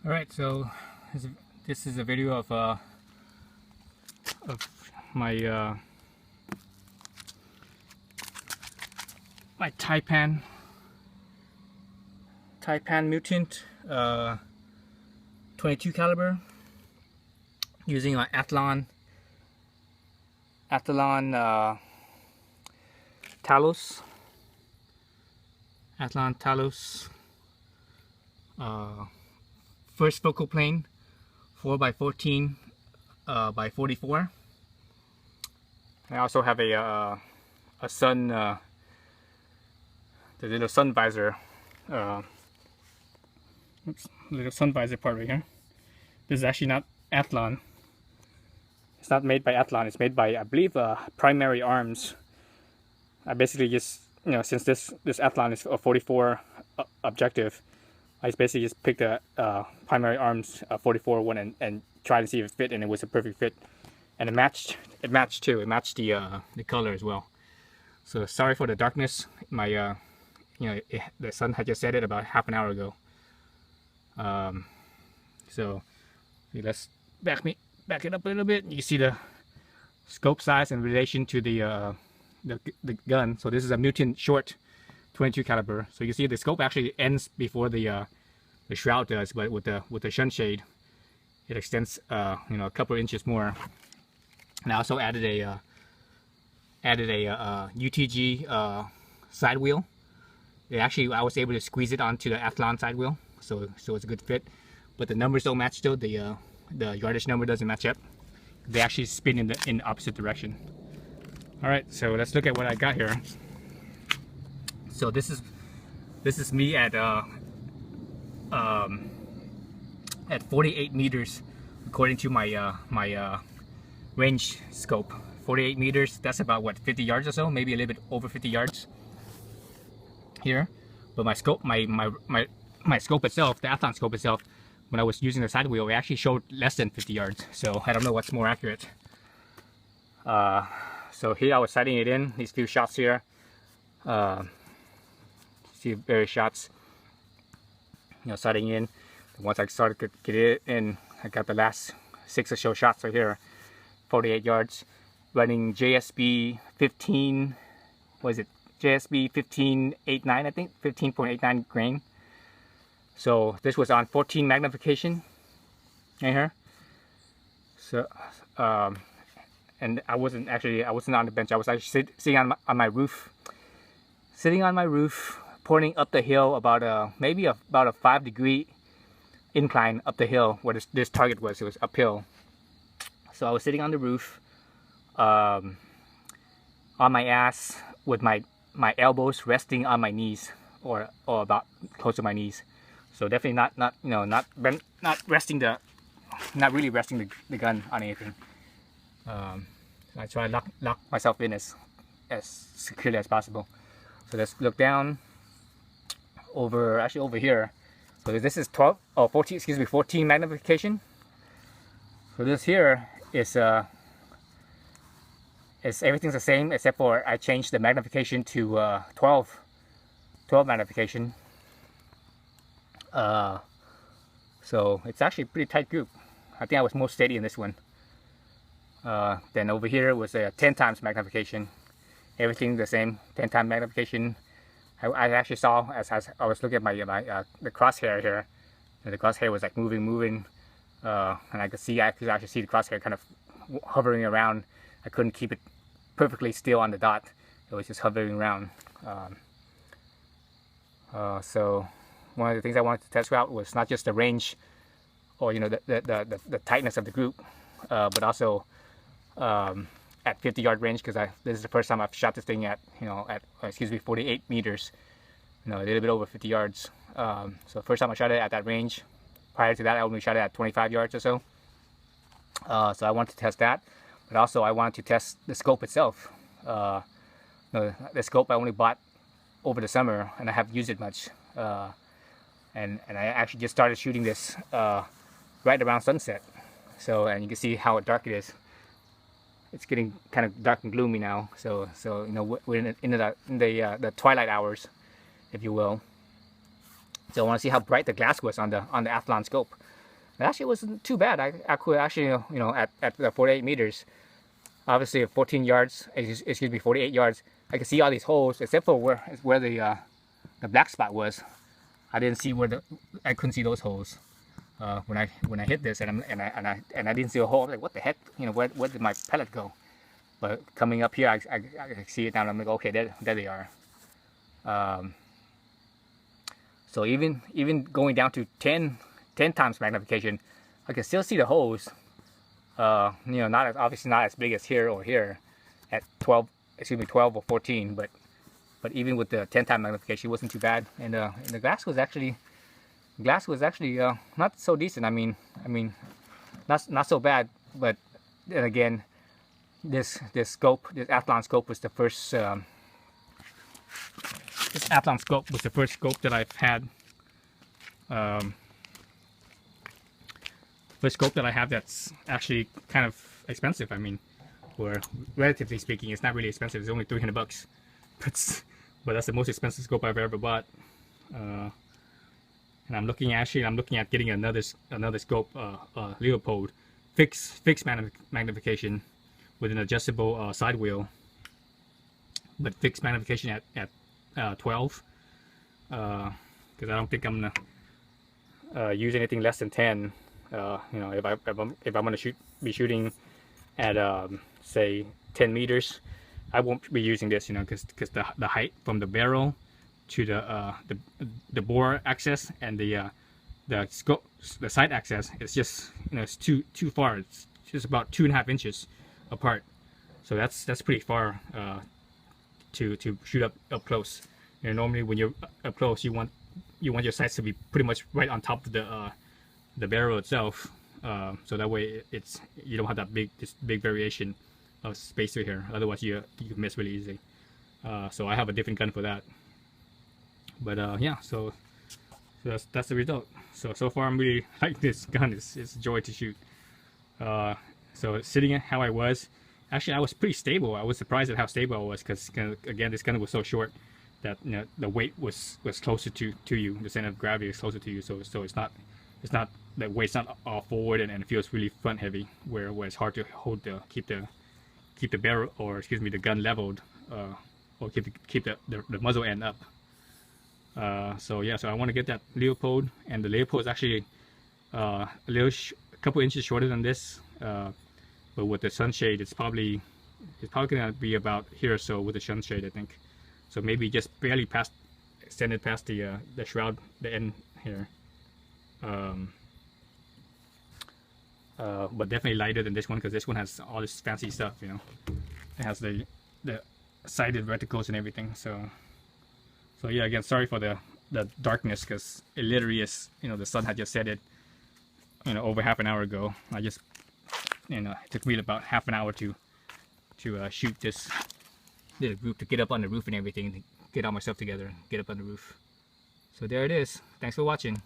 Alright, so this is a video of my my Taipan Mutant 22 caliber using my Atlon Talos first focal plane 4x14 by 44. I also have a sun the little sun visor little sun visor part right here. This is actually not Atlon. It's not made by Atlon. It's made by, I believe, Primary Arms. I basically just, since this Atlon is a 44 objective, I basically just picked a Primary Arms 44 one and tried to see if it fit, and it was a perfect fit, and it matched too. It matched the color as well. So sorry for the darkness. My the sun had just set it about half an hour ago. So let's back it up a little bit. You see the scope size in relation to the gun. So this is a Mutant short 22 caliber. So you see the scope actually ends before the shroud does, but with the sunshade, it extends a couple of inches more. And I also added a UTG side wheel. I was able to squeeze it onto the Atlon side wheel, so it's a good fit. But the numbers don't match though. The yardage number doesn't match up. They actually spin in the opposite direction. All right, so let's look at what I got here. So this is me at 48 meters according to my my range scope. 48 meters. That's about what, 50 yards or so, maybe a little bit over 50 yards here. But my scope, my scope itself, the Atlon scope itself, when I was using the side wheel, it actually showed less than 50 yards. So I don't know what's more accurate. So here I was sighting it in, these few shots here. See various shots, sighting in. Once I started to get it in, I got the last 6 or so shots right here, 48 yards, running JSB 15, what is it? JSB 15.89, I think, 15.89 grain. So this was on 14 magnification right here. So and I wasn't on the bench. I was actually sitting on my roof, pointing up the hill about maybe about a 5-degree incline up the hill where this target was. It was uphill. So I was sitting on the roof, on my ass with my elbows resting on my knees, or about close to my knees. So definitely not really resting the gun on anything. I try to lock myself in as securely as possible. So let's look down over here. So this is 14 magnification. So this here is everything's the same except for I changed the magnification to 12 magnification. So it's actually a pretty tight group. I think I was most steady in this one. Then over here was a 10 times magnification. Everything the same, 10 times magnification. I actually saw as I was looking at my the crosshair here, and the crosshair was like moving, and I could actually see the crosshair kind of hovering around. I couldn't keep it perfectly still on the dot. It was just hovering around. So one of the things I wanted to test out was not just the range, or the tightness of the group, but also at 50-yard range, because this is the first time I've shot this thing at 48 meters, a little bit over 50 yards. So first time I shot it at that range. Prior to that, I only shot it at 25 yards or so. So I wanted to test that, but also I wanted to test the scope itself. The scope I only bought over the summer, and I haven't used it much. And I actually just started shooting this right around sunset. So, and you can see how dark it is. It's getting kind of dark and gloomy now. So we're in the twilight hours, if you will. So I want to see how bright the glass was on the Atlon scope. It actually wasn't too bad. I could actually, you know, at the 48 meters, obviously at 14 yards, excuse me, 48 yards, I could see all these holes except for where the black spot was. I didn't see I couldn't see those holes when I hit this, and I didn't see a hole. I was like, what the heck? You know, where did my pellet go? But coming up here, I see it now. And I'm like, okay, there they are. So even going down to 10 times magnification, I can still see the holes. You know, obviously not as big as here or here at 12 or 14, but even with the 10 time magnification, it wasn't too bad. And the glass was actually not so decent. I mean not so bad. But then again, this Atlon scope was the first. This Atlon scope was the first scope that I've had. First scope that I have that's actually kind of expensive. I mean, or relatively speaking, it's not really expensive. It's only $300, but that's the most expensive scope I've ever bought. And I'm looking at getting another scope, Leopold, fixed magnification with an adjustable side wheel, but fixed magnification at 12, because I don't think I'm gonna use anything less than 10. You know, if I'm gonna be shooting at say 10 meters, I won't be using this, you know, because the height from the barrel to the bore access and the sight access, it's just, you know, it's too far. It's just about 2.5 inches apart, so that's pretty far to shoot up close. You know, normally when you're up close, you want your sights to be pretty much right on top of the barrel itself, so that way you don't have that big variation of space through here. Otherwise you can miss really easy. So I have a different gun for that. But yeah, so that's the result. So far I'm really like this gun. It's a joy to shoot. So sitting at how I was, actually I was pretty stable. I was surprised at how stable I was, because again, this gun was so short that, you know, the weight was closer to you. The center of gravity is closer to you. So it's not the weight's not all forward, and it feels really front heavy, where it's hard to keep the barrel, or excuse me, the gun leveled, or keep the muzzle end up. So yeah, so I want to get that Leopold, and the Leopold is actually a couple inches shorter than this, but with the sunshade, it's probably gonna be about here or so with the sunshade, I think. So maybe just barely extended past the shroud, the end here. But definitely lighter than this one, because this one has all this fancy stuff, you know. It has the sighted reticles and everything. So yeah, again, sorry for the darkness, because it literally is, you know, the sun had just set it, you know, over half an hour ago. I just, you know, it took me about half an hour to shoot this group, to get up on the roof and everything, to get all my stuff together and get up on the roof. So there it is. Thanks for watching.